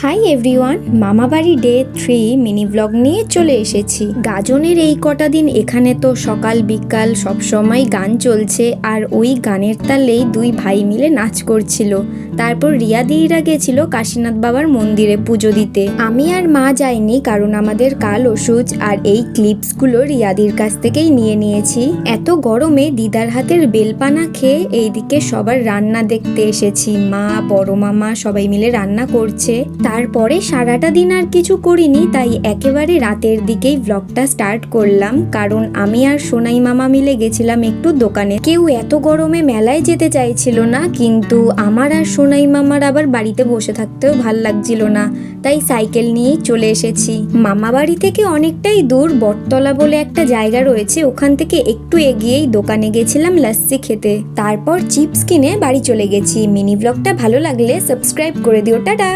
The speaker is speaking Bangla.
হাই এভরিওয়ান, মামাবাড়ি ডে 3 মিনি ব্লগ নিয়ে চলে এসেছি। গাজনের এই কটা দিন এখানে তো সকাল বিকাল সবসময় গান চলছে, আর ওই গানের তালেই দুই ভাই মিলে নাচ করছিল। তারপর রিয়াদিরা গেছিল কাশীনাথ বাবার মন্দিরে পুজো দিতে। আমি আর মা যাইনি, কারণ আমাদের কাল ওষুধ, আর এই ক্লিপসগুলো রিয়াদির কাছ থেকেই নিয়ে নিয়েছি। এত গরমে দিদার হাতের বেলপানা খেয়ে এইদিকে সবার রান্না দেখতে এসেছি। মা, বড় মামা সবাই মিলে রান্না করছে। তারপরে সারাটা দিন আর কিছু করিনি, তাই একেবারে রাতের দিকেই ব্লগটা স্টার্ট করলাম। কারণ আমি আর সোনাই মামা মিলে গেছিলাম একটু দোকানে। কেউ এত গরমে মেলায় যেতে চাইছিল না, কিন্তু আমার আর সোনাই মামার আবার বাড়িতে বসে থাকতেও ভাল লাগছিল না, তাই সাইকেল নিয়েই চলে এসেছি। মামা বাড়ি থেকে অনেকটাই দূর, বটতলা বলে একটা জায়গা রয়েছে, ওখান থেকে একটু এগিয়েই দোকানে গেছিলাম লাস্সি খেতে। তারপর চিপস কিনে বাড়ি চলে গেছি। মিনি ব্লগটা ভালো লাগলে সাবস্ক্রাইব করে দিও। টাটা।